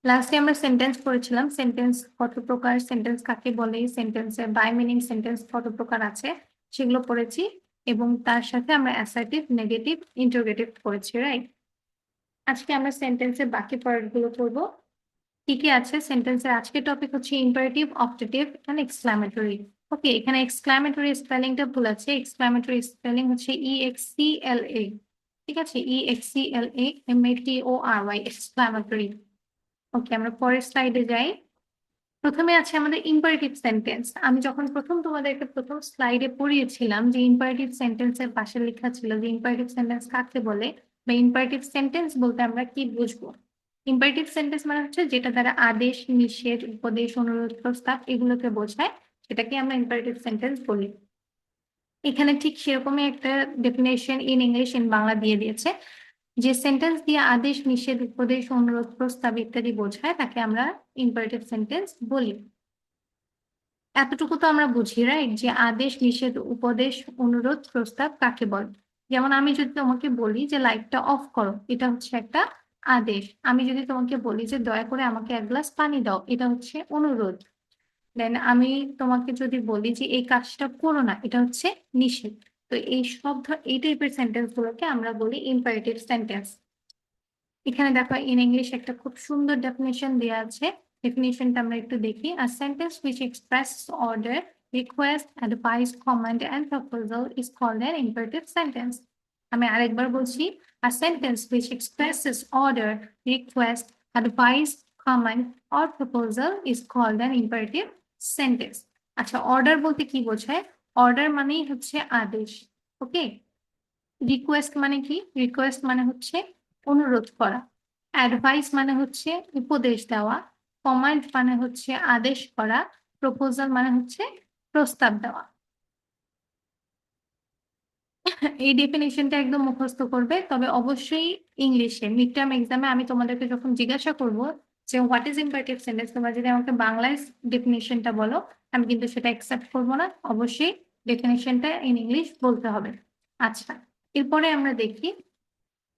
লাস্টে আমরা সেন্টেন্স পড়েছিলাম, সেন্টেন্স কত প্রকার, সেন্টেন্স কাকে বলে, সেন্টেন্সের বাই মিনিং সেন্টেন্স কত প্রকার আছে সেগুলো পড়েছি, এবং তার সাথে আমরা অ্যাসার্টিভ, নেগেটিভ, ইন্টারোগেটিভ পড়েছি, রাইট? আজকে আমরা সেন্টেন্সের বাকি পার্ট গুলো পড়বো। কি কি আছে সেন্টেন্সের? আজকের টপিক হচ্ছে ইম্পারেটিভ, অপটেটিভ এন্ড এক্সক্লামেটরি। ওকে, এখানে এক্সক্লামেটরি স্পেলিংটা ভুল আছে। এক্সক্লামেটরি স্পেলিং হচ্ছে EXCLA। ঠিক আছে, EXCLAMATORY, এক্সক্লামেটরি। ওকে, আমরা পরের স্লাইডে যাই। প্রথমে আছে আমাদের ইম্পারেটিভ সেন্টেন্স। আমি যখন তোমাদেরকে প্রথম স্লাইডে পড়িয়েছিলাম যে ইম্পারেটিভ সেন্টেন্সের পাশে লেখা ছিল যে ইম্পারেটিভ সেন্টেন্স কাকে বলে বা ইম্পারেটিভ সেন্টেন্স বলতে আমরা কি বুঝবো। ইম্পারেটিভ সেন্টেন্স মানে হচ্ছে যেটা দ্বারা আদেশ, নিষেধ, উপদেশ, অনুরোধ, প্রস্তাব এগুলোকে বোঝায়, সেটাকে আমরা ইম্পারেটিভ সেন্টেন্স বলি। এখানে ঠিক সেরকমই একটা definition in English in Bangla দিয়ে দিয়েছে। যে সেন্টেন্স দিয়ে আদেশ, নিষেধ, উপদেশ, অনুরোধ, প্রস্তাব ইত্যাদি বোঝায় তাকে আমরা ইম্পারেটিভ সেন্টেন্স বলি। এতটুকু তো আমরা বুঝি, রাইট, যে আদেশ, নিষেধ, উপদেশ, অনুরোধ, প্রস্তাব কাকে বলে। যেমন আমি যদি তোমাকে বলি যে লাইটটা অফ করো, এটা হচ্ছে একটা আদেশ। আমি যদি তোমাকে বলি যে দয়া করে আমাকে এক গ্লাস পানি দাও, এটা হচ্ছে অনুরোধ। দেন আমি তোমাকে যদি বলি যে এই কাজটা করো না, এটা হচ্ছে নিষেধ। তো এই টাইপের সেন্টেন্স গুলোকে আমরা বলি ইম্পারেটিভ সেন্টেন্স। এখানে দেখো ইন ইংলিশ একটা খুব সুন্দর ডেফিনেশন দেওয়া আছে। ডেফিনেশনটা আমরা একটু দেখি। A sentence which expresses order, request, advice, command and proposal is called an imperative sentence. আমি আরেকবার বলছি, a sentence which expresses order, request, advice, command or proposal is called an imperative sentence. আচ্ছা, order বলতে কি বোঝায়? Order মানেই হচ্ছে আদেশ। ওকে, রিকোয়েস্ট মানে কি? রিকোয়েস্ট মানে হচ্ছে অনুরোধ করা। অ্যাডভাইস মানে হচ্ছে উপদেশ দেওয়া। কমান্ড মানে হচ্ছে আদেশ করা। প্রপোজাল মানে হচ্ছে প্রস্তাব দেওয়া। এই ডেফিনেশনটা একদম মুখস্থ করবে, তবে অবশ্যই ইংলিশে মিড টার্ম এক্সামে আমি তোমাদেরকে যখন জিজ্ঞাসা করব যে হোয়াট ইজ ইম্পারেটিভ সেন্টেন্স, তোমরা যদি আমাকে বাংলায় ডেফিনেশনটা বলো, আমি কিন্তু সেটা অ্যাকসেপ্ট করবো না। অবশ্যই ডেফিনেশনটা ইন ইংলিশ বলতে হবে। আচ্ছা, এরপরে আমরা দেখি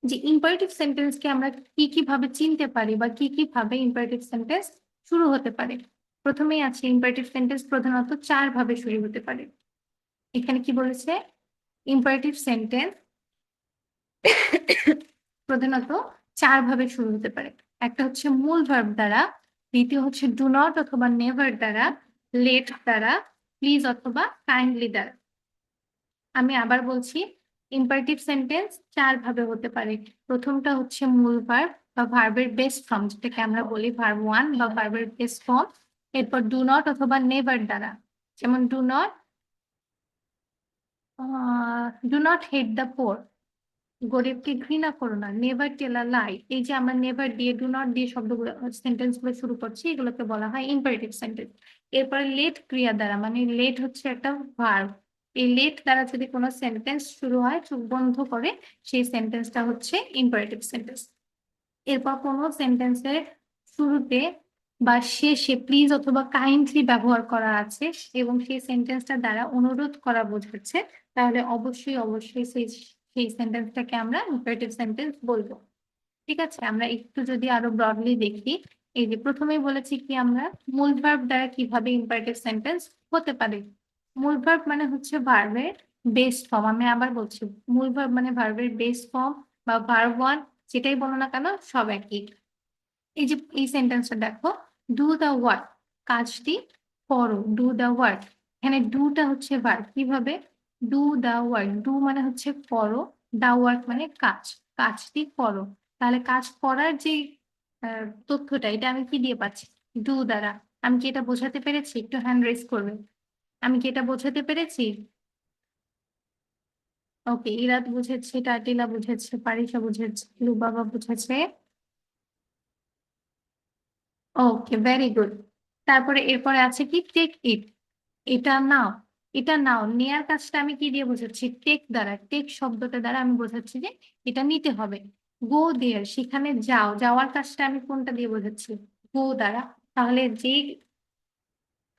যে ইম্পারেটিভ সেন্টেন্সকে আমরা কি কি ভাবে চিনতে পারি বা কি কি ভাবে ইম্পারেটিভ সেন্টেন্স শুরু হতে পারে। প্রথমেই আছে ইম্পারেটিভ সেন্টেন্স প্রধানত 4 ভাবে শুরু হতে পারে। এখানে কি বলেছে? ইম্পারেটিভ সেন্টেন্স প্রধানত 4 ভাবে শুরু হতে পারে। একটা হচ্ছে মূল ভার্ব দ্বারা, দ্বিতীয় হচ্ছে ডু নট অথবা নেভার দ্বারা, লেট দ্বারা, প্লিজ অথবা কাইন্ডলি দ্বারা। আমি আবার বলছি, ইম্পারেটিভ সেন্টেন্স 4 ভাবে হতে পারে। প্রথমটা হচ্ছে মূল ভার্ব বা ভার্বের বেস ফর্ম, যেটাকে আমরা বলি ভার্ব 1 বা ভার্বের বেস ফর্ম। এরপর ডু নট অথবা নেভার দ্বারা, যেমন do not hate the poor, গরিবকে ঘৃণা করো না। নেভার টেল আ লাই, এই যে আমরা নেভার দিয়ে, ডু নট দিয়ে শব্দগুলো, সেন্টেন্স গুলো শুরু করছি, এগুলোকে বলা হয় ইম্পারেটিভ সেন্টেন্স। এরপরে লেট ক্রিয়া দ্বারা, মানে লেট হচ্ছে একটা ভার্ব। এই লেট দ্বারা যদি কোনো সেন্টেন্স শুরু হয় চোখ বন্ধ করে, সেই সেন্টেন্সটা হচ্ছে ইম্পারেটিভ সেন্টেন্স। এরপর কোনো সেন্টেন্সের শুরুতে বা শেষে প্লিজ অথবা কাইন্ডলি ব্যবহার করা আছে এবং সেই সেন্টেন্সটা দ্বারা অনুরোধ করা বোঝাচ্ছে, তাহলে অবশ্যই অবশ্যই সেই সেন্টেন্সটাকে আমরা ইম্পারেটিভ সেন্টেন্স বলবো। ঠিক আছে, আমরা একটু যদি আরো ব্রডলি দেখি, এই যে প্রথমেই বলেছি কি আমরা মূল ভার্ব দ্বারা কিভাবে ইম্পারেটিভ সেন্টেন্স হতে পারে। মূল ভার্ব মানে হচ্ছে ভার্বের বেস ফর্ম। আমি আবার বলছি, মূল ভার্ব মানে ভার্বের বেস ফর্ম বা ভার্ব 1, যেটাই বলো না কেন সব একই। এই যে এই সেন্টেন্সটা দেখো, ডু দ্য ওয়ার্ক, কাজটি করো, ডু দ্য ওয়ার্ক। এখানে ডুটা হচ্ছে ভার্ব। কিভাবে? ডু দ্য ওয়ার্ক, ডু মানে হচ্ছে করো, দা ওয়ার্ক মানে কাজ, কাজটি করো। তাহলে কাজ করার যে তথ্যটা, এটা আমি কি দিয়ে পাচ্ছি? ডু দ্বারা। আমি কি এটা বোঝাতে পেরেছি? একটু হ্যান্ড রেজ করবে। আমি কি এটা বোঝাতে পেরেছি? ওকে, ইরাত বুঝেছে, টাটিলা বুঝেছে, পারিসা বুঝেছে, লুবাবা বুঝেছে। ওকে, ভেরি গুড। তারপরে এরপরে আছে কি টেক ইট, এটা নাও। এটা নাও, নেয়ার কাজটা আমি কি দিয়ে বোঝাচ্ছি? টেক দ্বারা। টেক শব্দটা দ্বারা আমি বোঝাচ্ছি যে এটা নিতে হবে। গো দেয়ার, সেখানে যাও, যাওয়ার কাজটা আমি কোনটা দিয়ে বোঝাচ্ছি? গো দ্বারা। তাহলে যে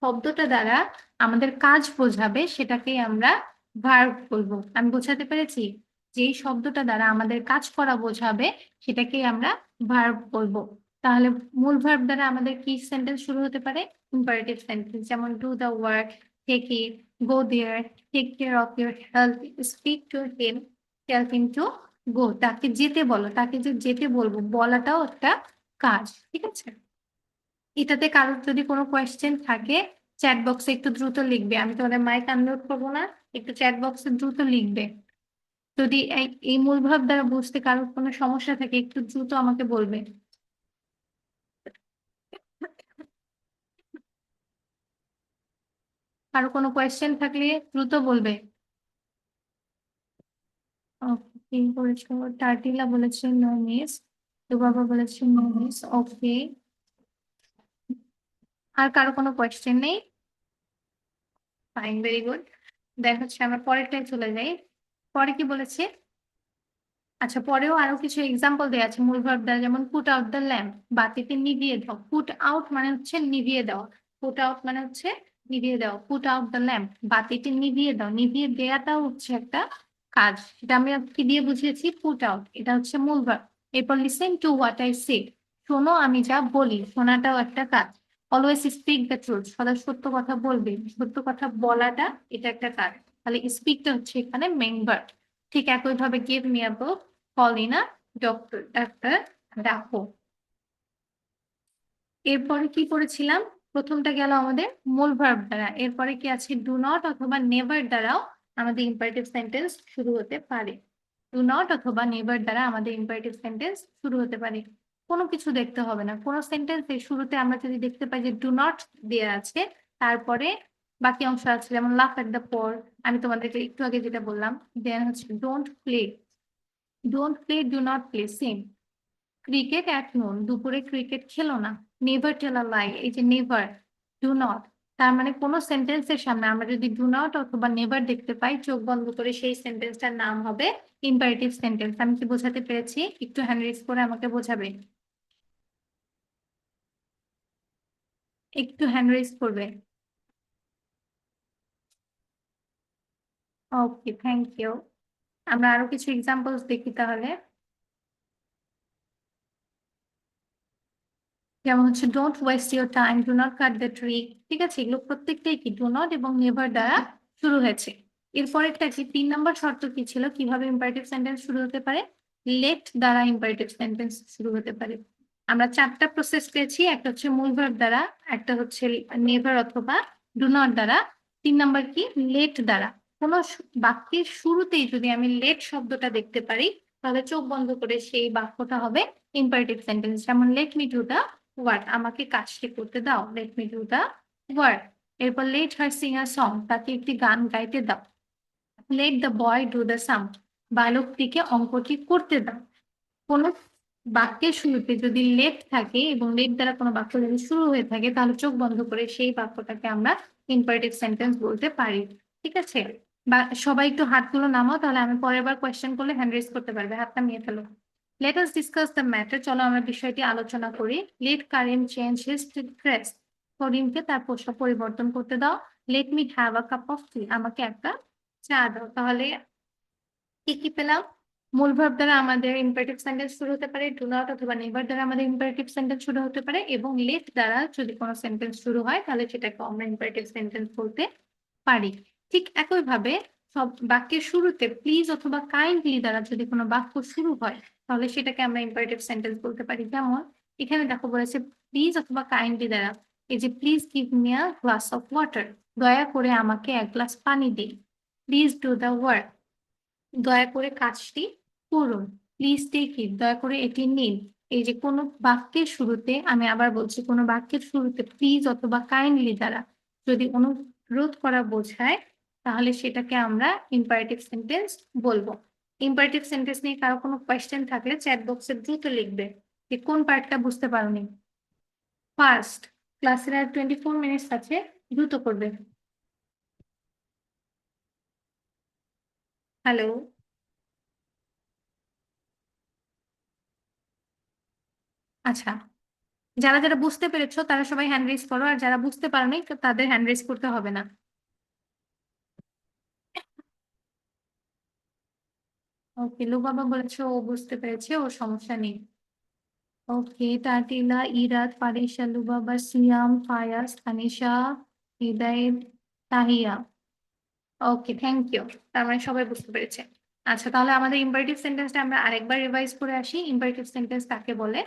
শব্দটা দ্বারা আমাদের কাজ বোঝাবে সেটাকেই আমরা ভার্ব বলবো। আমি বোঝাতে পেরেছি? যেই শব্দটা দ্বারা আমাদের কাজ করা বোঝাবে সেটাকেই আমরা ভার্ব বলবো। তাহলে মূল ভার্ব দ্বারা আমাদের কি সেন্টেন্স শুরু হতে পারে? ইম্পারেটিভ সেন্টেন্স, যেমন do the work, take it, go there, take care of your health, speak to him, tell him to go. তাকে যেতে বলো, তাকে যে যেতে বলবো, বলাটাও একটা কাজ, ঠিক আছে? এটাতে কারোর যদি কোনো কোয়েশ্চেন থাকে চ্যাট বক্সে একটু দ্রুত লিখবে, আমি তোমাদের মাইক আনমিউট করবো না, একটু চ্যাট বক্সে দ্রুত লিখবে। যদি এই মূল ভাব দ্বারা বুঝতে কারোর কোনো সমস্যা থাকে একটু দ্রুত আমাকে বলবে। কারো কোনো কোয়েশ্চেন থাকলে দ্রুত বলবে। ওকে বলেছো, টার্টিলা বলেছে নো মিস, তো বাবা বলেছে নো মিস। ওকে, আর কারো কোনো কোয়েশ্চেন নেই? Fine, very good. দেখ হচ্ছে আমরা পরেরটায় চলে যাই। পরে কি বলেছে? আচ্ছা, পরেও আরো কিছু এক্সাম্পল দেওয়া আছে মূল ভার্ব দ্বারা, যেমন পুট আউট দ্য ল্যাম্প, বাতিটি নিভিয়ে দাও। পুট আউট মানে হচ্ছে নিভিয়ে দেওয়া, পুট আউট মানে হচ্ছে নিভিয়ে দাও। পুট আউট দ্য ল্যাম্প, বাতিটি নিভিয়ে দাও। নিভিয়ে দেওয়াটাও হচ্ছে একটা কাজ, সেটা আমি কি দিয়ে বুঝিয়েছি? পুট আউট, এটা হচ্ছে মূল ভার্ব। এরপর listen to what I say, শোনো আমি যা বলি, শোনাটাও একটা কাজ। অলওয়েজ স্পিক দ্য ট্রুথ, সদা সত্য কথা বলবে, সত্য কথা বলাটা এটা একটা কাজ। তাহলে স্পিকটা হচ্ছে এখানে মেইন ভার্ব। ঠিক একইভাবে give me a book, call in a doctor, doctor ডাকো। এরপরে কি করেছিলাম? প্রথমটা গেল আমাদের মূল ভার্ব দ্বারা, এরপরে কি আছে? ডু নট অথবা নেভার দ্বারাও আমাদের ইম্পারেটিভ সেন্টেন্স শুরু হতে পারে। ডু নট অথবা নেভার দ্বারা আমাদের ইম্পারেটিভ সেন্টেন্স শুরু হতে পারে। কোনো কিছু দেখতে হবে না, কোনো সেন্টেন্সের শুরুতে আমরা যদি দেখতে পাই যে ডু নট দেয়া আছে, তারপরে বাকি অংশ আছে, যেমন লাফ এট দ্য পোর, আমি তোমাদেরকে একটু আগে যেটা বললাম। দেন হচ্ছে don't play, don't play, do not play, same. Cricket at noon, দুপুরে ক্রিকেট খেলো না। নেভার টেল আ লাই, এই যে নেভার, ডু নট, তার মানে কোনো সেন্টেন্সের সামনে আমরা যদি ডু নট অথবা নেভার দেখতে পাই, চোখ বন্ধ করে সেই সেন্টেন্সটার নাম হবে ইম্পারেটিভ সেন্টেন্স। আমি কি বোঝাতে পেরেছি? একটু হ্যান্ড রেজ করে আমাকে বোঝাবে, একটু হ্যান্ড রেজ করবে। ওকে, থ্যাংক ইউ। আমরা আরো কিছু এক্সাম্পলস দেখি তাহলে। যেমন হচ্ছে don't waste your time, do not cut the tree. ঠিক আছে, এগুলো প্রত্যেকটাই কি ডু নট এবং নেভার দ্বারা শুরু হয়েছে। এরপরেরটা কি, 3 নম্বর শর্ত কি ছিল কিভাবে ইম্পারেটিভ সেন্টেন্স শুরু হতে পারে? লেট দ্বারা ইম্পারেটিভ সেন্টেন্স শুরু হতে পারে। আমরা 4টা প্রসেস পেয়েছি, একটা হচ্ছে মূল ভার্ব দ্বারা, একটা হচ্ছে নেভার অথবা ডু নট দ্বারা, 3 নম্বর কি লেট দ্বারা। কোনো বাক্যের শুরুতেই যদি আমি লেট শব্দটা দেখতে পারি, তাহলে চোখ বন্ধ করে সেই বাক্যটা হবে ইম্পারেটিভ সেন্টেন্স। যেমন let me do the work, আমাকে কাজটি করতে দাও, let me do the work. এরপর let her sing a song, তাকে একটি গান গাইতে দাও। Let the boy do the sum, বালকটিকে অঙ্কটি করতে দাও। কোনো বাক্যের শুরুতে যদি লেট থাকে এবং লেট দ্বারা কোনো বাক্য যদি শুরু হয়ে থাকে, তাহলে চোখ বন্ধ করে সেই বাক্যটাকে আমরা ইম্পারেটিভ সেন্টেন্স বলতে পারি। ঠিক আছে, বা সবাই একটু হাতগুলো নামাও, তাহলে আমি পরের বার কোয়েশ্চেন করলে হ্যান্ড রেজ করতে পারবে, হাতটা নিয়ে ফেলো। Let us discuss the matter, চলো আমরা বিষয়টি আলোচনা করি। Let Karim change his dress, করিমকে তার পোশাক পরিবর্তন করতে দাও। Let me have a cup of tea, আমাকে একটা চা দাও। তাহলে কি কি পেলাম? মূল ভার্ব দ্বারা আমাদের ইম্পারেটিভ সেন্টেন্স শুরু হতে পারে, ডু নট অথবা নেভার দ্বারা আমাদের ইম্পারেটিভ সেন্টেন্স শুরু হতে পারে, এবং লেট দ্বারা যদি কোনো সেন্টেন্স শুরু হয় তাহলে সেটাকে আমরা ইম্পারেটিভ সেন্টেন্স বলতে পারি। ঠিক একইভাবে সব বাক্যের শুরুতে প্লিজ অথবা কাইন্ডলি দ্বারা যদি কোনো বাক্য শুরু হয়, তাহলে সেটাকে আমরা ইম্পারেটিভ সেন্টেন্স বলতে পারি। যেমন এখানে দেখো বলেছে প্লিজ অথবা কাইন্ডলি দ্বারা, এই যে please give me a glass of water, দয়া করে আমাকে এক গ্লাস পানি দিন। প্লিজ ডু দ্য ওয়ার্ক, দয়া করে কাজটি করুন। প্লিজ টেক ইট, দয়া করে এটি নিন। এই যে কোনো বাক্যের শুরুতে, আমি আবার বলছি, কোনো বাক্যের শুরুতে প্লিজ অথবা কাইন্ডলি দ্বারা যদি অনুরোধ করা বোঝায়, তাহলে সেটাকে আমরা ইম্পারেটিভ সেন্টেন্স বলবো। ইম্পারেটিভ সেন্টেন্স নিয়ে কারো কোনো কোয়েশ্চেন থাকলে চ্যাট বক্সে দ্রুত লিখবে যে কোন পার্টটা বুঝতে পারোনি। ফার্স্ট, ক্লাসের আর 24 মিনিটস আছে, দ্রুত করবে। হ্যালো, আচ্ছা, যারা যারা বুঝতে পেরেছো তারা সবাই হ্যান্ড রেজ করো, আর যারা বুঝতে পারোনি তাদের হ্যান্ড রেজ করতে হবে না। ওকে, লু বাবা বলেছে ও বুঝতে পেরেছে, ওর সমস্যা নেই। ওকে, তাটিলা, ইরাত, পারিসা, লুবাবা, সিয়াম, ফায়াজ, তানিশা, হৃদয়েত, তাহিয়া। ওকে, থ্যাংক ইউ। তার মানে সবাই বুঝতে পেরেছে। আচ্ছা, তাহলে আমাদের ইম্পারেটিভ সেন্টেন্সটা আমরা আরেকবার রিভাইজ করে আসি। ইম্পারেটিভ সেন্টেন্স কাকে বলে?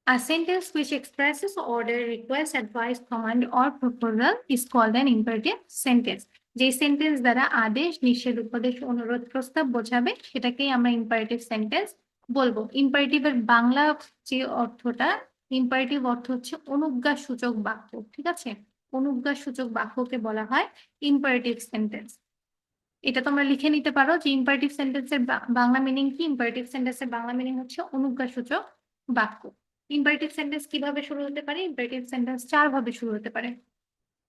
A sentence which expresses order, request, advice, command, or proposal is called an imperative sentence. যে সেন্টেন্স দ্বারা আদেশ, নিষেধ, উপদেশ, অনুরোধ, প্রস্তাব বোঝাবে সেটাকেই আমরা ইম্পারেটিভ সেন্টেন্স বলবো। ইম্পারেটিভের বাংলা যে অর্থটা, ইম্পারেটিভ অর্থ হচ্ছে অনুজ্ঞা সূচক বাক্য। ঠিক আছে, অনুজ্ঞা সূচক বাক্যকে বলা হয় ইম্পারেটিভ সেন্টেন্স। এটা তোমরা লিখে নিতে পারো যে ইম্পারেটিভ সেন্টেন্সের বাংলা মিনিং কি। ইম্পারেটিভ সেন্টেন্সের বাংলা মিনিং হচ্ছে অনুজ্ঞা সূচক বাক্য। ইম্পারেটিভ সেন্টেন্স কিভাবে শুরু হতে পারে? ইম্পারেটিভ সেন্টেন্স 4 ভাবে শুরু হতে পারে।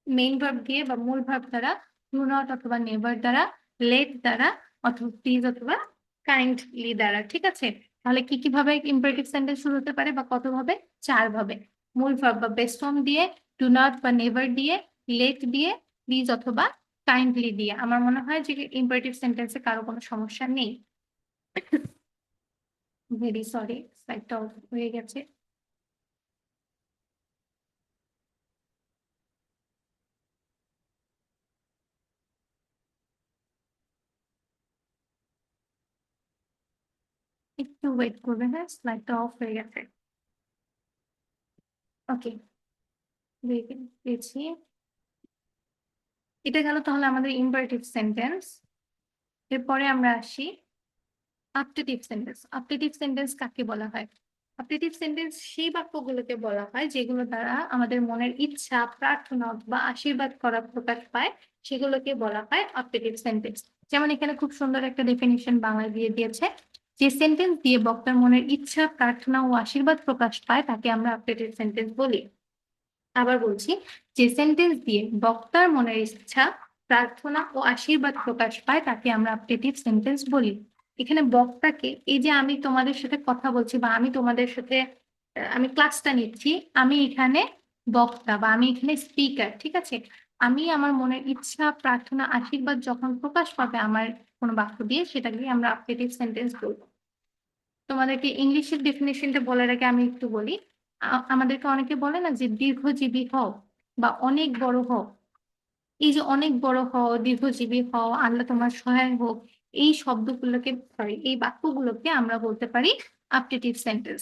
মেইন ভার্ব দিয়ে বা মূল ভার্ব দ্বারা, ডু নট অথবা নেভার দ্বারা, লেট দ্বারা, অথবা প্লিজ অথবা কাইন্ডলি দ্বারা। ঠিক আছে, তাহলে কি কিভাবে ইম্পারেটিভ সেন্টেন্স শুরু হতে পারে বা কত ভাবে? 4 ভাবে। মূল ভার্ব বা বেস্ট ফর্ম দিয়ে, ডু নট বা নেভার দিয়ে, লেট দিয়ে, প্লিজ অথবা কাইন্ডলি দিয়ে। আমার মনে হয় যে ইম্পারেটিভ সেন্টেন্সে কারো কোনো সমস্যা নেই। ভেরি সরি, স্লাইডটা অফ হয়ে গেছে। একটু ওয়েট করবে, হ্যাঁ, স্লাইডটা অফ হয়ে গেছে। ওকে, পেয়েছি। এটা গেল তাহলে আমাদের ইম্পারেটিভ সেন্টেন্স। এরপরে আমরা আসি আপটেটিভ সেন্টেন্স। আপটেটিভ সেন্টেন্স কাকে বলা হয়? আপটেটিভ সেন্টেন্স সেই বাক্যগুলোকে বলা হয় যেগুলো দ্বারা আমাদের মনের ইচ্ছা, প্রার্থনা বা আশীর্বাদ করা প্রকাশ পায়, সেগুলোকে বলা হয় আপটেটিভ সেন্টেন্স। যেমন এখানে খুব সুন্দর একটা ডেফিনিশন বাংলায় দিয়ে দিয়েছে, যে সেন্টেন্স দিয়ে বক্তার মনের ইচ্ছা, প্রার্থনা ও আশীর্বাদ প্রকাশ পায় তাকে আমরা আপটেটিভ সেন্টেন্স বলি। আবার বলছি, যে সেন্টেন্স দিয়ে বক্তার মনের ইচ্ছা, প্রার্থনা ও আশীর্বাদ প্রকাশ পায় তাকে আমরা আপটেটিভ সেন্টেন্স বলি। এখানে বক্তাকে, এই যে আমি তোমাদের সাথে কথা বলছি বা আমি তোমাদের সাথে আমি ক্লাসটা নিচ্ছি, আমি এখানে বক্তা বা আমি এখানে স্পিকার। ঠিক আছে, আমি আমার মনের ইচ্ছা, প্রার্থনা, আশীর্বাদ যখন প্রকাশ পাবে আমার কোনো বাক্য দিয়ে, সেটাকে আমরা আপটেটিভ সেন্টেন্স বলবো। তোমাদেরকে ইংলিশের ডেফিনেশনটা বলার আগে আমি একটু বলি। আমাদেরকে অনেকে বলে না যে দীর্ঘজীবী হও বা অনেক বড় হও। এই যে অনেক বড় হও, দীর্ঘজীবী হও, আল্লাহ তোমার সহায় হোক, এই শব্দগুলোকে, সরি, এই বাক্যগুলোকে আমরা বলতে পারি আপটেটিভ সেন্টেন্স।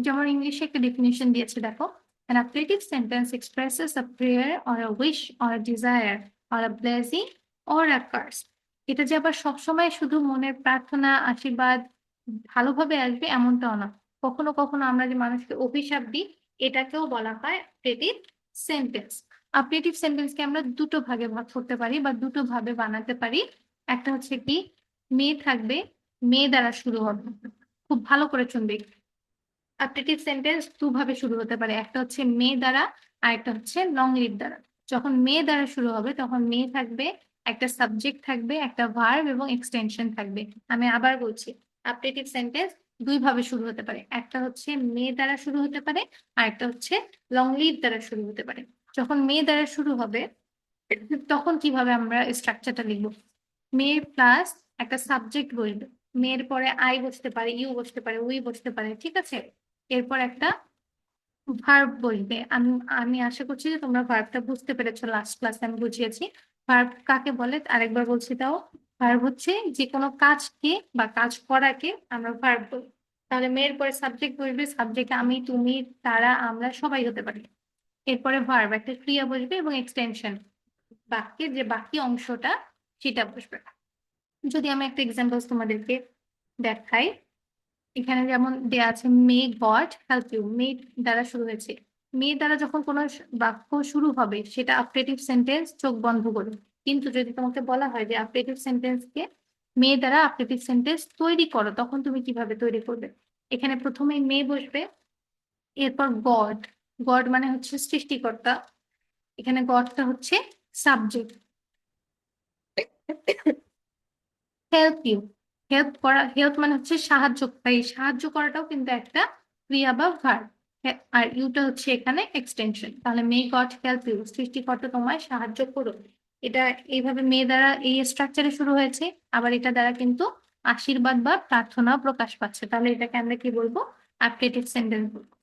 যেমন ইংলিশে একটা ডেফিনেশন দিয়েছে, দেখো, an appetitive sentence expresses a prayer or a wish or a desire or a blessing or a curse. এটা যে আবার সবসময় শুধু মনের প্রার্থনা, আশীর্বাদ ভালোভাবে আসবে এমনটাও না। কখনো কখনো আমরা যে মানুষকে অভিশাপ দিই, এটাকেও বলা হয় আপটেটিভ সেন্টেন্স। আপটেটিভ সেন্টেন্সকে আমরা দুটো ভাগে ভাগ করতে পারি বা দুটো ভাবে বানাতে পারি। একটা হচ্ছে কি, মেয়ে থাকবে, মেয়ে দ্বারা শুরু হবে। খুব ভালো করে শুনবে, আপটেটিভ সেন্টেন্স দুভাবে শুরু হতে পারে, একটা হচ্ছে মে দ্বারা আর একটা হচ্ছে লং লিভ দ্বারা। যখন মে দ্বারা শুরু হবে তখন মে থাকবে, একটা সাবজেক্ট থাকবে, একটা ভার্ব এবং এক্সটেনশন থাকবে। আমি আবার বলছি, আপটেটিভ সেন্টেন্স দুই ভাবে শুরু হতে পারে, একটা হচ্ছে মে দ্বারা শুরু হতে পারে আর একটা হচ্ছে লং লিভ দ্বারা শুরু হতে পারে। যখন মে দ্বারা শুরু হবে তখন কিভাবে আমরা স্ট্রাকচারটা লিখবো? মে প্লাস একটা সাবজেক্ট বসবে, মেয়ের পরে আই বসতে পারে, ইউ বসতে পারে, উই বসতে পারে। ঠিক আছে, এরপর একটা ভার্ব বসবে। আমি আমি আশা করছি যে তোমরা ভার্বটা বুঝতে পেরেছো, লাস্ট ক্লাসে আমি বুঝিয়েছি। ভার্ব কাকে বলে আরেকবার বলছি, তাও ভার্ব হচ্ছে যে কোনো কাজকে বা কাজ করাকে আমরা ভার্ব বলি। তাহলে মেয়ের পরে সাবজেক্ট বসবে, সাবজেক্ট আমি, তুমি, তারা, আমরা সবাই হতে পারি। এরপরে ভার্ব একটা ক্রিয়া বসবে এবং এক্সটেনশন, বাক্যের যে বাকি অংশটা সেটা বসবে। যদি আমি একটা এক্সাম্পল তোমাদেরকে দেখাই, এখানে যেমন দেয়া আছে মে গড হেল্প ইউ, মে দ্বারা শুরু হয়েছে। মে দ্বারা যখন কোনো বাক্য শুরু হবে সেটা আপটেটিভ সেন্টেন্স, চোখ বন্ধ করে। কিন্তু যদি তোমাকে বলা হয় যে আপটেটিভ সেন্টেন্সকে মে দ্বারা আপটেটিভ সেন্টেন্স তৈরি করো, তখন তুমি কিভাবে তৈরি করবে? এখানে প্রথমে মে বসবে, এরপর গড। গড মানে হচ্ছে সৃষ্টিকর্তা, এখানে গডটা হচ্ছে সাবজেক্ট। হেল্প ইউ, হেল্প করা, হেল্প মানে হচ্ছে সাহায্য, তাই সাহায্য করাটাও কিন্তু একটা ক্রিয়া বা ভার্ব। আর ইউটা হচ্ছে এখানে এক্সটেনশন। তাহলে মে গড হেল্প ইউ, সৃষ্টিকর্তা তোমায় সাহায্য করো। এটা এইভাবে মে দ্বারা এই স্ট্রাকচারে শুরু হয়েছে, আবার এটা দ্বারা কিন্তু আশীর্বাদ বা প্রার্থনা প্রকাশ পাচ্ছে, তাহলে এটাকে আমরা কি বলবো? অ্যাপ্টেটিভ সেন্টেন্স বলবো।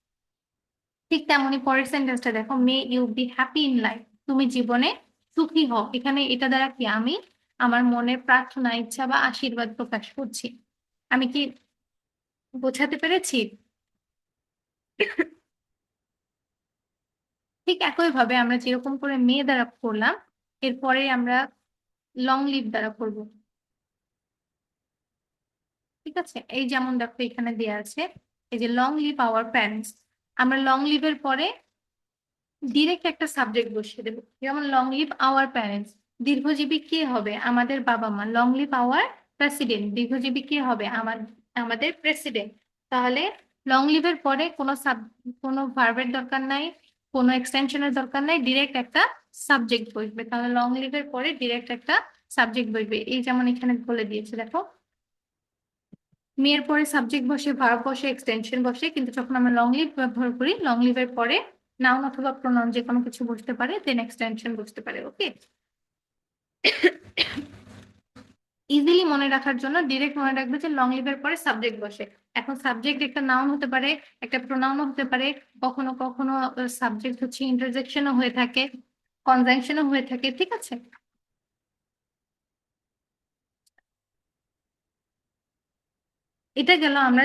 ঠিক তেমনি পরের সেন্টেন্সটা দেখো, may you be happy in life, তুমি জীবনে সুখী হও। এখানে এটা দ্বারা কি আমি আমার মনের প্রার্থনা, ইচ্ছা বা আশীর্বাদ প্রকাশ করছি। আমি কি বোঝাতে পেরেছি? ঠিক একই ভাবে আমরা যেরকম করে মে দ্বারা করলাম, এরপরে আমরা লং লিভ দ্বারা করব। ঠিক আছে, এই যেমন দেখো এখানে দেওয়া আছে, এই যে লং লিভ আওয়ার প্যারেন্টস, আমরা লং লিভের পরে ডিরেক্ট একটা সাবজেক্ট বসিয়ে দেবো। যেমন লং লিভ আওয়ার প্যারেন্টস, দীর্ঘজীবী কে হবে? আমাদের বাবা মা। লং লিভ আওয়ার প্রেসিডেন্ট, দীর্ঘজীবী কে হবে? আমাদের প্রেসিডেন্ট। তাহলে লং লিভের পরে কোনো ভার্বের দরকার নাই, কোনো এক্সটেনশনের দরকার নাই, ডিরেক্ট একটা সাবজেক্ট বসবে। তাহলে লং লিভের পরে ডিরেক্ট একটা সাবজেক্ট বসবে। এই যেমন এখানে বলে দিয়েছে দেখো, মেয়ের পরে সাবজেক্ট বসে, ভার্ব বসে, এক্সটেনশন বসে, কিন্তু যখন আমরা লং লিভ ব্যবহার করি, লং লিভের পরে নাউন অথবা প্রোনাউন যে কোনো কিছু বসতে পারে, দেন এক্সটেনশন বসতে পারে। ওকে, ইজিলি মনে রাখার জন্য ডিরেক্ট মনে রাখবে যে লং লিভের পরে সাবজেক্ট বসে। এখন সাবজেক্ট একটা নাউন হতে পারে, একটা প্রোনাউনও হতে পারে, কখনো কখনো সাবজেক্ট হচ্ছে ইন্টারজেকশনও হয়ে থাকে, কনজাংশনও হয়ে থাকে। ঠিক আছে, এটা গেল আমরা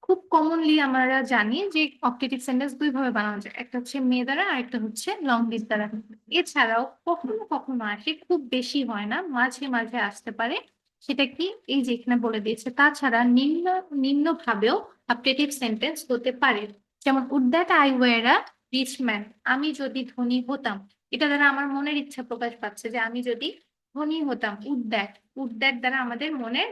খুব কমনলি আমরা জানি যে অপটেটিভ সেন্টেন্স দুই ভাবে বানানো যায়, একটা হচ্ছে মে দ্বারা আর একটা হচ্ছে লং লিভ দ্বারা। এছাড়াও কখনো কখনো আসে, খুব বেশি হয় না, মাঝে মাঝে আসতে পারে। সেটা কি, এই যে এখানে বলে দিয়েছে। তাছাড়া নিম্ন নিম্ন ভাবেও অপটেটিভ সেন্টেন্স হতে পারে। যেমন would that I were a rich man, আমি যদি ধনী হতাম। এটা দ্বারা আমার মনের ইচ্ছা প্রকাশ পাচ্ছে যে আমি যদি ধনী হতাম। উড দ্যাট দ্বারা আমাদের মনের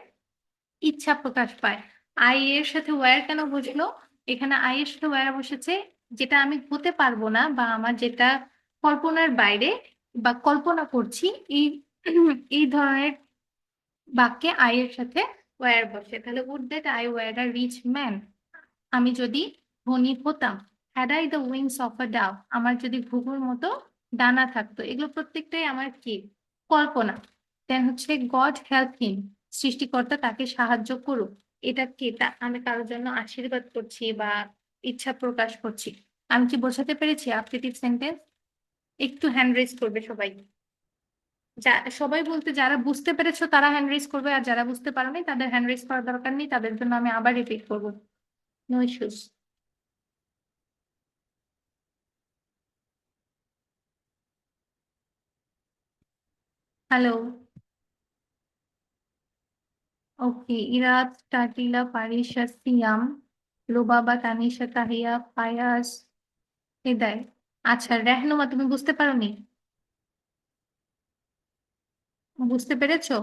ইচ্ছা প্রকাশ পায়। আই এর সাথে ওয়্যার কেন বসলো? এখানে আই এর সাথে ওয়্যার বসেছে, যেটা আমি হতে পারবো না বা আমার যেটা কল্পনার বাইরে বা কল্পনা করছি, এই এই ধরনের বাক্যে আই এর সাথে ওয়্যার বসে। তাহলে would that I were a rich man, আমি যদি ধনী হতাম। Had I the wings of a dove, আমার যদি ঘুঘুর মতো ডানা থাকতো। এগুলো প্রত্যেকটাই আমার কি, কল্পনা। দেন হচ্ছে গড হেল্প হিম, সৃষ্টিকর্তা তাকে সাহায্য করুক। এটা কি, এটা আমি কারোর জন্য আশীর্বাদ করছি বা ইচ্ছা প্রকাশ করছি। আমি কি বোঝাতে পেরেছি অ্যাপ্টিটিভ সেন্টেন্স? একটু হ্যান্ড রেজ করবে সবাই। সবাই বলতে যারা বুঝতে পেরেছো তারা হ্যান্ড রেজ করবে, আর যারা বুঝতে পারোনি তাদের হ্যান্ড রেজ করার দরকার নেই, তাদের জন্য আমি আবার রিপিট করবো। No issues. Hello. Okay, Irat, Tatila, Parisha, Siyam, Lubaba, Tanisha, Tahiya, Fayaz, Hridoy. আচ্ছা রেহনুমা, তুমি বুঝতে পারোনি? বুঝতে পেরেছো?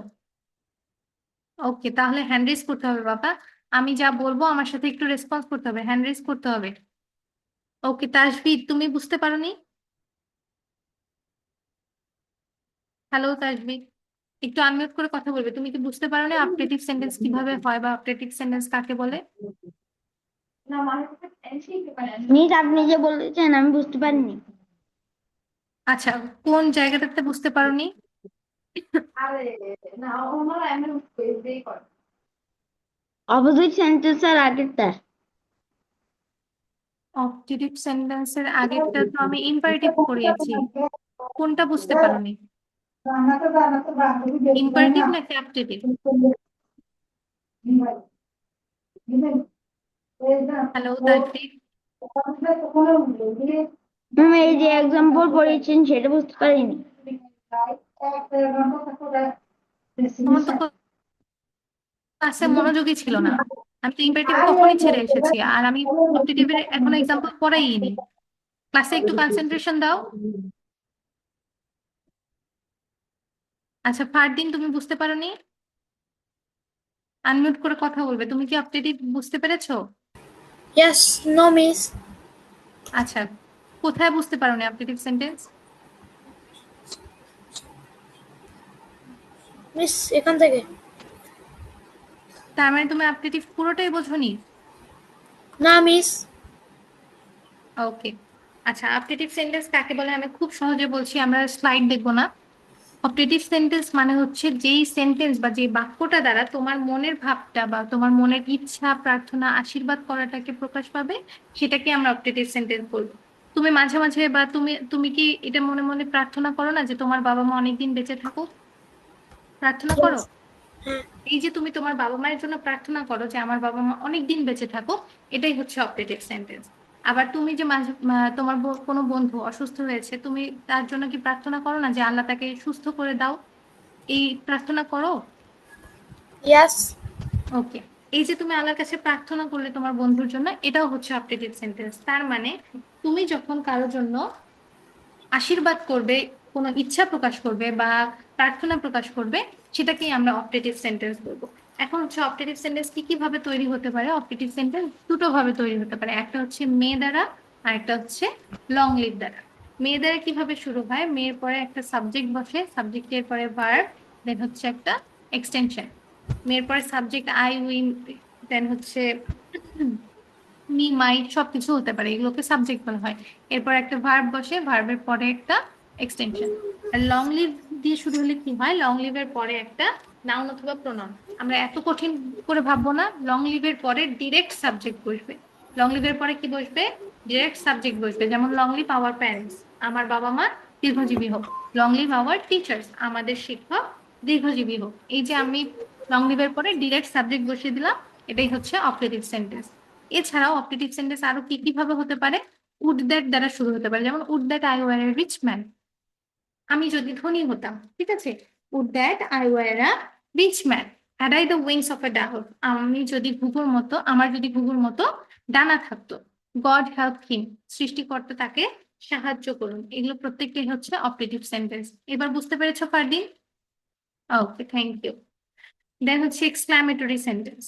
ওকে, তাহলে হ্যান্ড রেজ করতে হবে বাবা। আমি যা বলবো আমার সাথে একটু রেসপন্স করতে হবে, হ্যান্ড রেজ করতে হবে। ওকে, তাসফিদ, তুমি বুঝতে পারোনি? হ্যালো তাসফিদ, একটু আনমিউট করে কথা বলবে। তুমি কি বুঝতে পারোনি অ্যাপ্টেটিভ সেন্টেন্স কিভাবে হয় বা অ্যাপ্টেটিভ সেন্টেন্স কাকে বলে? মিস, আপনি যে বলেছেন আমি বুঝতে পারিনি। আচ্ছা, কোন জায়গাটাতে বুঝতে পারোনি? অপোজিট সেন্টেন্সের আগেরটা। অবজেক্টিভ সেন্টেন্সের আগেরটা তো আমি ইম্পারেটিভ করিয়েছি। কোনটা বুঝতে পারোনি? ইম্পারেটিভ না ক্যাপটিভ? হ্যালো তাজভিদ। ম্যাম, এই যে এক্সাম্পল পড়িয়েছেন সেটা বুঝতে পারিনি। তোমার তো ক্লাসে মনোযোগী ছিল না। আমি তো ইম্পারেটিভ কখনই ছেড়ে এসেছি, আর আমি অবজেক্টিভের এখনো এক্সাম্পল পড়াইনি। ক্লাসে একটু কনসেন্ট্রেশন দাও। আচ্ছা ফারদিন, তুমি বুঝতে পারোনি? আনমিউট করে কথা বলবে। তুমি কি অবজেক্টিভ বুঝতে পেরেছো? Yes, no, miss. আচ্ছা, কোথায় বুঝতে পারোনি অবজেক্টিভ সেন্টেন্স? মিস এখান থেকে। তার মানে তুমি অবজেক্টিভ পুরোটাই বোঝোনি? না মিস। ওকে, আচ্ছা অ্যাপ্টিটিভ সেন্টেন্স কাকে বলে আমি খুব সহজে বলছি, আমরা স্লাইড দেখবো না। অপটেটিভ সেন্টেন্স মানে হচ্ছে যেই সেন্টেন্স বা যে বাক্যটা দ্বারা তোমার মনের ভাবটা বা তোমার মনের ইচ্ছা প্রার্থনা আশীর্বাদ করাটাকে প্রকাশ পাবে, সেটাকে আমরা অপটেটিভ সেন্টেন্স বলবো। তুমি মাঝে মাঝে বা তুমি তুমি কি এটা মনে মনে প্রার্থনা করো না যে তোমার বাবা মা অনেকদিন বেঁচে থাকুক? প্রার্থনা করো। Yes. হ্যাঁ। এই যে তুমি তোমার বাবা মায়ের জন্য প্রার্থনা করো যে আমার বাবা মা অনেক দিন বেঁচে থাকুক, এটাই হচ্ছে অপটেটিভ সেন্টেন্স। আবার তুমি যে তোমার কোনো বন্ধু অসুস্থ হয়েছে, তুমি তার জন্য কি প্রার্থনা করো না যে আল্লাহ তাকে সুস্থ করে দাও? এই প্রার্থনা করো। Yes. ওকে, এই যে তুমি আল্লাহর কাছে প্রার্থনা করলে তোমার বন্ধুর জন্য, এটাও হচ্ছে অপটেটিভ সেন্টেন্স। তার মানে তুমি যখন কারোর জন্য আশীর্বাদ করবে, কোনো ইচ্ছা প্রকাশ করবে বা প্রার্থনা প্রকাশ করবে, সেটাকেই আমরা অপটেটিভ সেন্টেন্স বলবো। এখন হচ্ছে অপটেটিভ সেন্টেন্স কি কি ভাবে তৈরি হতে পারে? অপটেটিভ সেন্টেন্স দুটো ভাবে তৈরি হতে পারে, একটা হচ্ছে মে দ্বারা আর একটা হচ্ছে লং লিভ দ্বারা। মে দ্বারা কিভাবে শুরু হয়? মেয়ের পরে একটা সাবজেক্ট বসে, সাবজেক্টের পরে ভার্ব, দেন হচ্ছে একটা এক্সটেনশন। মেয়ের পরে সাবজেক্ট আই উই, দেন হচ্ছে মি মাইট সবকিছু হতে পারে, এগুলোকে সাবজেক্ট বলা হয়। এরপর একটা ভার্ব বসে, ভার্বের পরে একটা এক্সটেনশন। আর লং লিভ দিয়ে শুরু হলে কি হয়? লং লিভের পরে একটা নাউন অথবা প্রোনাউন। আমরা এত কঠিন করে ভাববো না, লং লিভের পরে ডিরেক্ট সাবজেক্ট বসবে। লং লিভের পরে কি বসবে? ডিরেক্ট সাবজেক্ট বসবে। যেমন লং লিভ আওয়ার প্যারেন্টস, আমার বাবা মা দীর্ঘজীবী হোক। লং লিভ আওয়ার টিচার্স, আমাদের শিক্ষক দীর্ঘজীবী হোক। এই যে আমি লং লিভের পরে ডিরেক্ট সাবজেক্ট বসিয়ে দিলাম, এটাই হচ্ছে অপটেটিভ সেন্টেন্স। এছাড়াও অপটেটিভ সেন্টেন্স আরো কি কি ভাবে হতে পারে? উড দ্যাট দ্বারা শুরু হতে পারে। যেমন would that I were a rich man, আমি যদি ধনী হতাম, ঠিক আছে। Would that I were a rich man had I the wings of a dove, আমি যদি ঘুঘুর মতো, আমার যদি ঘুঘুর মতো ডানা থাকতো। গড হেল্প হিম, সৃষ্টিকর্তা তাকে সাহায্য করুন। এগুলো প্রত্যেকটাই হচ্ছে অপটেটিভ সেন্টেন্স। এবার বুঝতে পেরেছো ফারদিন? ওকে, থ্যাংক ইউ। দেন হচ্ছে এক্সক্লামেটরি সেন্টেন্স।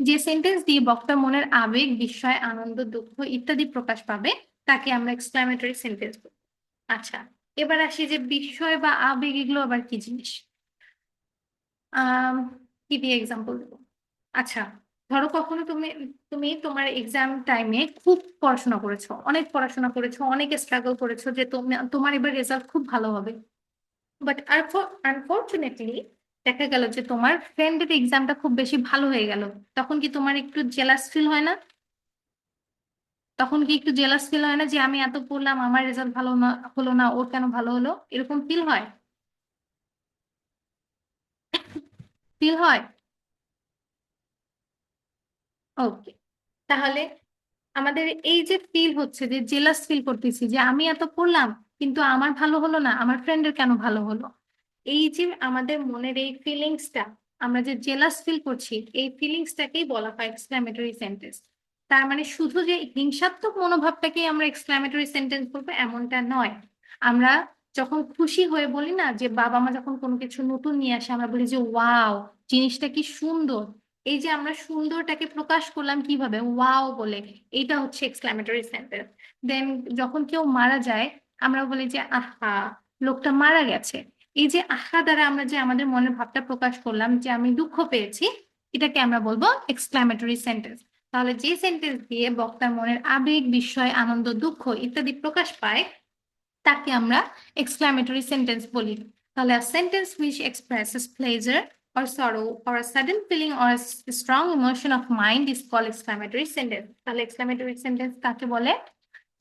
যে সেন্টেন্স দিয়ে বক্তার মনের আবেগ, বিস্ময়, আনন্দ, দুঃখ ইত্যাদি প্রকাশ পাবে, তাকে আমরা এক্সক্লামেটরি সেন্টেন্স বলি। আচ্ছা, এবার আসি যে বিস্ময় বা আবেগ এগুলো আবার কি জিনিস। আহ কি দিয়ে এক্সাম্পল দেবো? আচ্ছা, ধরো কখনো তুমি তুমি তোমার এক্সাম টাইমে খুব পড়াশোনা করেছো, অনেক পড়াশোনা করেছো, অনেক স্ট্রাগল করেছো যে তোমার এবার রেজাল্ট খুব ভালো হবে। বাট আনফরচুনেটলি দেখা গেল যে তোমার ফ্রেন্ডের এক্সামটা খুব বেশি ভালো হয়ে গেল। তখন কি তোমার একটু জেলাস ফিল হয় না? তখন কি একটু জেলাস ফিল হয় না যে আমি এত পড়লাম, আমার রেজাল্ট ভালো না হলো না, ওর কেন ভালো হলো? এরকম ফিল হয়? ফিল হয়। ওকে, তাহলে আমাদের এই যে ফিল হচ্ছে, যে জেলাস ফিল করতেছি যে আমি এত পড়লাম কিন্তু আমার ভালো হলো না, আমার ফ্রেন্ডের কেন ভালো হলো, এই যে আমাদের মনের এই ফিলিংসটা, আমরা যে জেলাস ফিল করছি, এই ফিলিংসটাকেই বলা হয় এক্সক্লামেটরি সেন্টেন্স। তার মানে শুধু যে হিংসাত্মক মনোভাবটাকেই আমরা এক্সক্লামেটরি সেন্টেন্স বলবো এমনটা নয়। আমরা যখন খুশি হয়ে বলি না, যে বাবা মা যখন কোনো কিছু নতুন নিয়ে আসে, আমরা বলি যে ওয়াও, জিনিসটা কি সুন্দর। এই যে আমরা সুন্দরটাকে প্রকাশ করলাম কিভাবে? ওয়াও বলে। এটা হচ্ছে এক্সক্লামেটরি সেন্টেন্স। দেন যখন কেউ মারা যায়, আমরা বলি যে আহা, লোকটা মারা গেছে। এই যে আহা দ্বারা আমরা যে আমাদের মনের ভাবটা প্রকাশ করলাম যে আমি দুঃখ পেয়েছি, এটাকে আমরা বলবো এক্সক্লামেটরি সেন্টেন্স। তাহলে যে সেন্টেন্স দিয়ে বক্তার মনের আবেগ, বিস্ময়, আনন্দ, দুঃখ ইত্যাদি প্রকাশ পায়, তাকে আমরা এক্সক্লামেটরি সেন্টেন্স বলি। তাহলে a sentence which expresses pleasure or sorrow or a sudden feeling or a strong emotion of mind is called exclamatory sentence. তাহলে এক্সক্লামেটরি সেন্টেন্স কাকে বলে?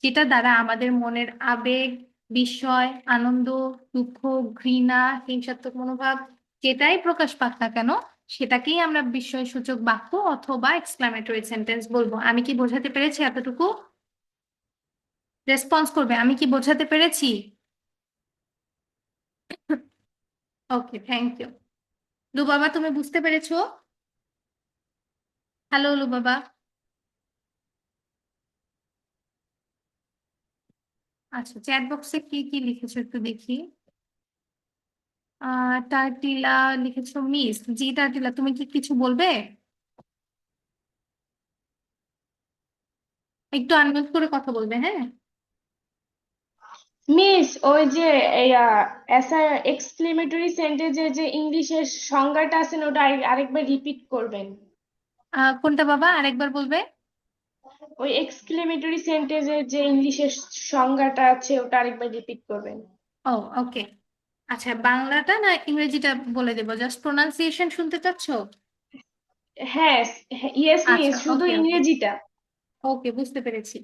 যেটা দ্বারা আমাদের মনের আবেগ, বিস্ময়, আনন্দ, দুঃখ, ঘৃণা, হিংসাত্মক মনোভাব যেটাই প্রকাশ পাক না কেন, সেটাকেই আমরা বিস্ময়সূচক বাক্য অথবা এক্সক্লামেটরি সেন্টেন্স বলবো। আমি কি বোঝাতে পেরেছি? এতটুকু রেসপন্স করবে, আমি কি বোঝাতে পেরেছি? ওকে, থ্যাংক ইউ। লুবাবা, তুমি বুঝতে পেরেছো? হ্যালো লুবাবা। আচ্ছা, চ্যাট বক্সে কি কি লিখেছো একটু দেখি। টার্টিলা লিখেছো মিস। জি টার্টিলা, তুমি কি কিছু বলবে? একটু আনমিউট করে কথা বলবে, হ্যাঁ। মিস, ওই যে এক্সক্লেমেটরি সেন্টেন্সের যে ইংলিশের সংজ্ঞাটা আছে না, ওটা আরেকবার রিপিট করবেন। কোনটা বাবা? আরেকবার বলবে। ওই এক্সক্লেমেটরি সেন্টেন্সের যে ইংলিশের সংজ্ঞাটা আছে, ওটা আরেকবার রিপিট করবেন। ও ওকে, আচ্ছা, বাংলাটা না ইংরেজিটা বলে দেবো, জাস্ট প্রোনাউন্সিয়েশন শুনতে চাচ্ছ? হ্যাঁ, ইয়েস আচ্ছা, মিস, শুধু ওকে ওকে ইংরেজিটা। ওকে, বুঝতে পেরেছি।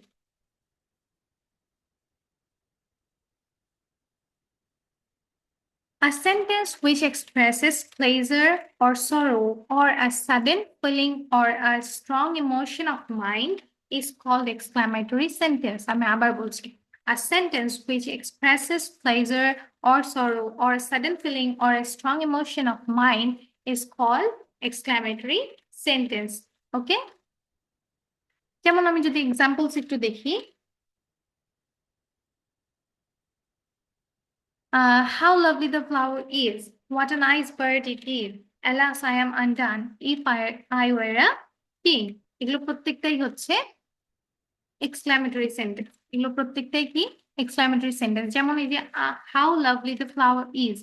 A sentence which expresses pleasure or sorrow or a sudden feeling or a strong emotion of mind is called exclamatory sentence. আমি আবার বলছি, a sentence which expresses pleasure or sorrow or a sudden feeling or a strong emotion of mind is called exclamatory sentence. Okay? যেমন আমি যদি examples একটু দেখি, how lovely the flower is. What a nice bird it is. Alas, I am undone. If I were a king. এগুলো প্রত্যেকটাই হচ্ছে exclamatory sentence. এগুলো প্রত্যেকটাই কি এক্সক্লামেটরি সেন্টেন্স। যেমন এই যে how lovely the flower is,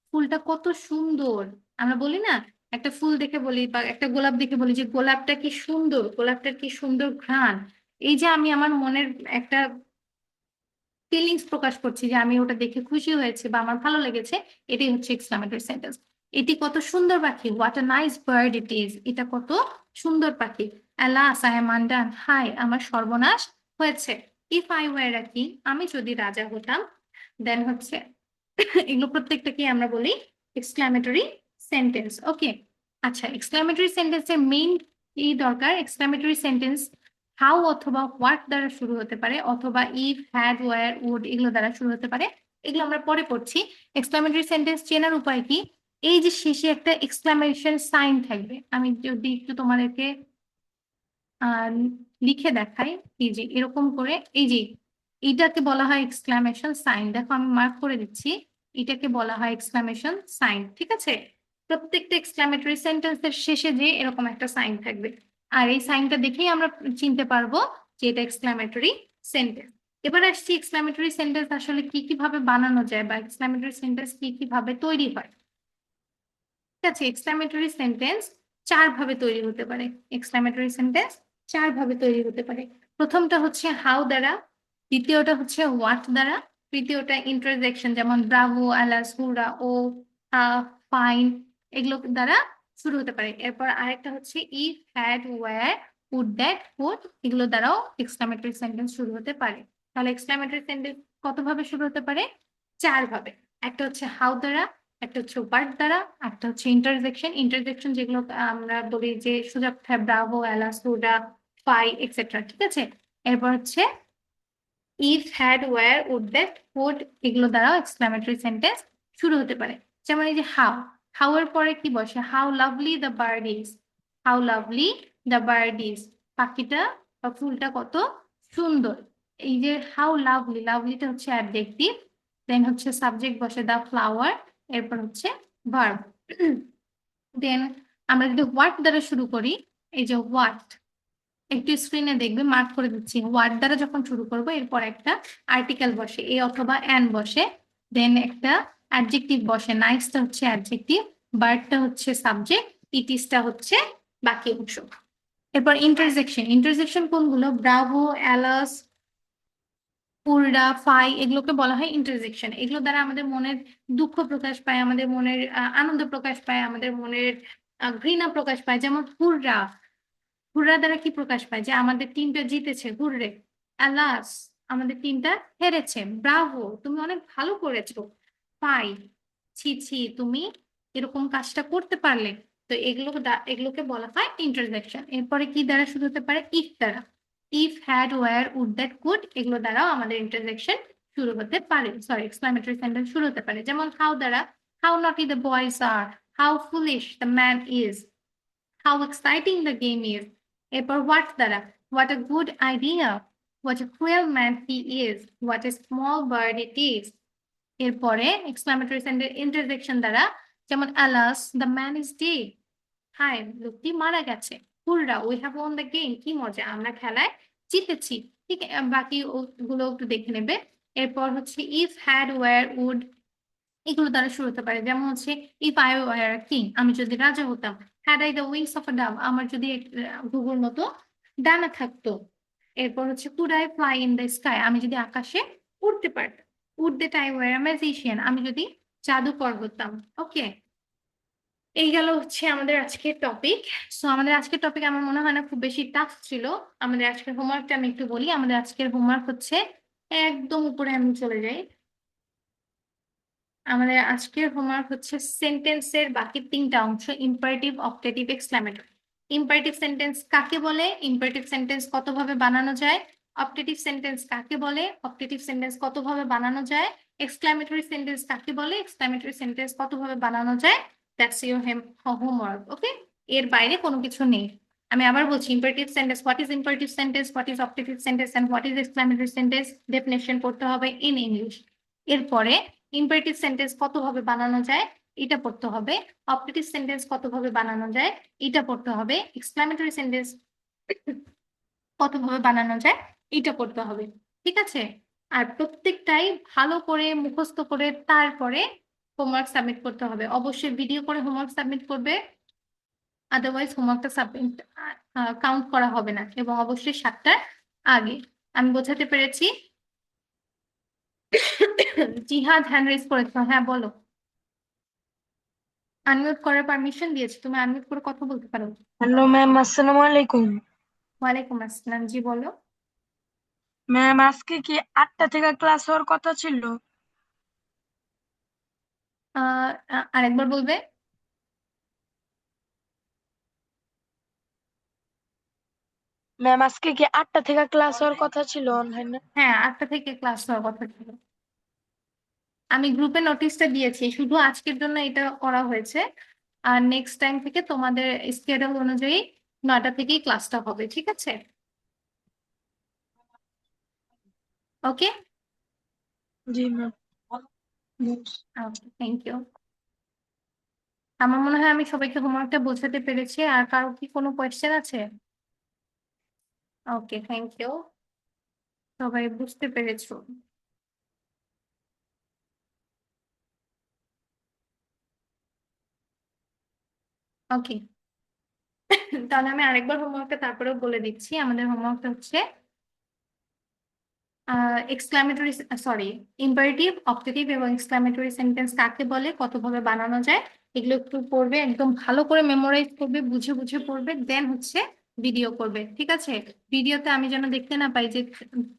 ফুলটা কত সুন্দর। আমরা বলি না, একটা ফুল দেখে বলি বা একটা গোলাপ দেখে বলি যে গোলাপটা কি সুন্দর, গোলাপটার কি সুন্দর ঘ্রাণ। এই যে আমি আমার মনের একটা ফিলিংস প্রকাশ করছি যে আমি ওটা দেখে খুশি হয়েছে বা আমার ভালো লেগেছে, এটাই হচ্ছে এক্সক্লামেটরি সেন্টেন্স। এটি কত সুন্দর পাখি, what a nice bird it is, এটা কত সুন্দর পাখি। অ্যালাস আই এম আনডান, হাই আমার সর্বনাশ হয়েছে। If I were a king, আমি যদি রাজা হতাম। দেন হচ্ছে এগুলো প্রত্যেকটা কি আমরা বলি এক্সক্লামেটরি সেন্টেন্স। ওকে, আচ্ছা, এক্সক্লামেটরি সেন্টেন্সের মেইন এই দরকার, এক্সক্লামেটরি সেন্টেন্স হাউ অথবা হোয়াট দ্বারা শুরু হতে পারে, অথবা ইফ, হ্যাড, ওয়্যার, উড এগুলো দ্বারা শুরু হতে পারে। এগুলো আমরা পরে পড়ছি। এক্সক্লামেটরি সেন্টেন্স চেনার উপায় কি, এই যে শেষে একটা এক্সক্লামেশন সাইন থাকবে। আমি যদি একটু তোমাদেরকে আহ লিখে দেখাই, এই যে এরকম করে, এই যে এইটাকে বলা হয় এক্সক্লামেশন সাইন। দেখো আমি মার্ক করে দিচ্ছি, এটাকে বলা হয় এক্সক্লামেশন সাইন। ঠিক আছে, প্রত্যেকটা এক্সক্লামেটরি সেন্টেন্সের শেষে যে এরকম একটা সাইন থাকবে, আর এই সাইনটা দেখেই আমরা চিনতে পারবো যে এটা এক্সক্লামেটরি সেন্টেন্স। এবার আসছি এক্সক্লামেটরি সেন্টেন্স আসলে কি কিভাবে বানানো যায় বা এক্সক্লামেটরি সেন্টেন্স কি কিভাবে তৈরি হয়। ঠিক আছে, এক্সক্লামেটরি সেন্টেন্স চার ভাবে তৈরি হতে পারে। এক্সক্লামেটরি সেন্টেন্স চার ভাবে তৈরি হতে পারে। প্রথমটা হচ্ছে হাউ দ্বারা, দ্বিতীয়টা হচ্ছে হোয়াট দ্বারা, তৃতীয়টা ইন্টারজেকশন যেমন bravo, alas, hurrah, oh, fine এগুলো দ্বারা শুরু হতে পারে। এরপর আরেকটা হচ্ছে if, had, were, would, that, would এগুলো দ্বারাও এক্সক্লামেটরি সেন্টেন্স শুরু হতে পারে। তাহলে এক্সক্লামেটরি সেন্টেন্স কত ভাবে শুরু হতে পারে? চার ভাবে। একটা হচ্ছে হাউ দ্বারা, একটা হচ্ছে ওয়ার্ড দ্বারা, একটা হচ্ছে ইন্টারজেকশন। ইন্টারজেকশন যেগুলো আমরা বলি যে সোজা কথায় bravo, alas, hurrah, fie etcetera. ঠিক আছে, এরপর হচ্ছে if, had, were, would, that, would এগুলো দ্বারাও এক্সক্লামেটরি সেন্টেন্স শুরু হতে পারে। যেমন এই যে হাউ, হাউ এর পরে কি বসে, how lovely the bird is, how lovely the bird is, পাখিটা বা ফুলটা কত সুন্দর। এই যে হাউ লাভলি, লাভলিটা হচ্ছে অ্যাডজেক্টিভ, দেন হচ্ছে সাবজেক্ট বসে দা ফ্লাওয়ার, এরপর হচ্ছে ভার্ব। দেন আমরা যদি হোয়াট দ্বারা শুরু করি, এই যে হোয়াট একটু স্ক্রিনে দেখবে, মার্ক করে দিচ্ছি। ওয়ার্ড দ্বারা যখন শুরু করবো এরপর একটা আর্টিকেল বসে, এ অথবা অ্যান বসে, দেন একটা অ্যাডজেক্টিভ বসে, নাইসটা হচ্ছে অ্যাডজেক্টিভ, বার্ডটা হচ্ছে সাবজেক্ট, ইটিসটা হচ্ছে বাকি অংশ। এরপর ইন্টারজেকশন, ইন্টারজেকশন কোনগুলো, ব্রাভো, অ্যালাস, পুরডা, ফাই এগুলোকে বলা হয় ইন্টারজেকশন। এগুলো দ্বারা আমাদের মনের দুঃখ প্রকাশ পায়, আমাদের মনের আনন্দ প্রকাশ পায়, আমাদের মনের ঘৃণা প্রকাশ পায়। যেমন হুররা, হুররা দ্বারা কি প্রকাশ পায় যে আমাদের টিমটা জিতেছে, হুররে। অ্যালাস, আমাদের টিমটা হেরেছে। ব্রাভো, তুমি অনেক ভালো করেছো। ফাই, ছি ছি তুমি এরকম কাজটা করতে পারলে। তো এগুলোকে বলা হয় ইন্টারজেকশন। এরপরে কি দ্বারা শুরু হতে পারে, ইফ দ্বারা। If, had, were, would, that, could এগুলো দ্বারাও আমাদের ইন্টারজেকশন শুরু হতে পারে, সরি এক্সক্লামেটরি সেন্টেন্স শুরু হতে পারে। যেমন হাউ দ্বারা, how naughty the boys are, how foolish the man is, how exciting the game is. এরপর হোয়াট দ্বারা, what a good idea, what a cruel man he is, what a small bird it is. এরপরে exclamatory sentence interjection দ্বারা, যেমন alas the man is dead, হায় লোকটি মারা গেছে। Hurrah, we have won the game, কি মজা আমরা খেলায় জিতেছি। ঠিক বাকি গুলো একটু দেখে নেবে। এরপর হচ্ছে ইফ, হ্যাড, ওয়্যার, উড এগুলো দ্বারা শুরু হতে পারে। যেমন হচ্ছে ইফ আই ওয়্যার কিং, আমি যদি রাজা হতাম। Had I the wings of a dove, আমার যদি ঘুঘুর মতো ডানা থাকতো। এরপর হচ্ছে could I fly in the sky, আমি যদি আকাশে উড়তে পারতাম। Would that I were a magician, আমি যদি জাদুকর হতাম। ওকে, এই গেল হচ্ছে আমাদের আজকের টপিক। সো আমাদের আজকের টপিক আমার মনে হয় না খুব বেশি টাফ ছিল। আমাদের আজকের হোমওয়ার্কটা আমি একটু বলি। আমাদের আজকের হোমওয়ার্ক হচ্ছে, একদম উপরে আমি চলে যাই। আমাদের আজকের হোমওয়ার্ক হচ্ছে সেন্টেন্সের বাকি 3টা অংশ, imperative, objective, exclamatory. Imperative sentence কাকে বলে, ইম্পারেটিভ সেন্টেন্স কতভাবে বানানো যায়, অবজেক্টিভ সেন্টেন্স কাকে বলে, অবজেক্টিভ সেন্টেন্স কতভাবে বানানো যায়, এক্সক্লেমেটরি সেন্টেন্স কাকে বলে, এক্সক্লেমেটরি সেন্টেন্স কতভাবে বানানো যায়। That's your homework. ওকে, এর বাইরে কোনো কিছু নেই। আমি আবার বলছি, imperative sentence, what is imperative sentence, what is objective sentence and what is exclamatory sentence, definition পড়তে হবে ইন ইংলিশ। এরপরে ইম্পারেটিভ সেন্টেন্স কতভাবে বানানো যায় এটা পড়তে হবে, অবজেক্টিভ সেন্টেন্স কতভাবে বানানো যায় এটা পড়তে হবে, এক্সক্লেমেটরি সেন্টেন্স কতভাবে বানানো যায় এটা পড়তে হবে। ঠিক আছে? আর প্রত্যেকটাই ভালো করে মুখস্থ করে তারপরে হোমওয়ার্ক সাবমিট করতে হবে। অবশ্যই ভিডিও করে হোমওয়ার্ক সাবমিট করবে, আদারওয়াইজ হোমওয়ার্কটা সাবমিট কাউন্ট করা হবে না, এবং অবশ্যই 7টার আগে। আমি বোঝাতে পেরেছি? জিহাদ হ্যান্ড রেজ করেছো, হ্যাঁ বলো। আনমিউট করার পারমিশন দিয়েছি, তুমি আনমিউট করে কথা বলতে পারো। হ্যালো ম্যাম, আসসালামু আলাইকুম। ওয়ালাইকুম আসসালাম, জি বলো। ম্যাম, আজকে কি 8টা থেকে ক্লাস হওয়ার কথা ছিল? আরেকবার বলবে? ম্যাম, আজকে কি 8টা থেকে ক্লাস হওয়ার কথা ছিল অনলাইনে? হ্যাঁ, 8টা থেকে ক্লাস হওয়ার কথা ছিল। আমি গ্রুপে নোটিশটা দিয়েছি, শুধু আজকের জন্য এটা করা হয়েছে। আর নেক্সট টাইম থেকে তোমাদের স্কেডিউল অনুযায়ী 9টা থেকেই ক্লাসটা হবে, ঠিক আছে? ওকে, জি ম্যাম। Okay, thank you. আমার মনে হয় আমি সবাইকে হোমওয়ার্কটা বোঝাতে পেরেছি। আর কারো কি কোনো কোয়েশ্চেন আছে? ওকে, থ্যাংক ইউ, সবাই বুঝতে পেরেছো। ওকে, তাহলে আমি আরেকবার হোমওয়ার্কটা তারপরেও বলে দিচ্ছি। আমাদের হোমওয়ার্কটা হচ্ছে এক্সক্লামেটরি, সরি, ইম্পারেটিভ, অবজেক্টিভ এবং এক্সক্লামেটরি সেন্টেন্স কাকে বলে, কতভাবে বানানো যায়, এগুলো একটু পড়বে, একদম ভালো করে মেমোরাইজ করবে, বুঝে বুঝে পড়বে, দেন হচ্ছে ভিডিও করবে। ঠিক আছে? ভিডিওতে আমি যেন দেখতে না পাই যে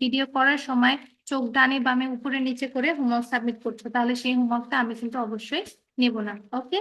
ভিডিও করার সময় চোখ ডানে বামে উপরে নিচে করে হোমওয়ার্ক সাবমিট করছো, তাহলে সেই হোমওয়ার্কটা আমি কিন্তু অবশ্যই নেব না। ওকে,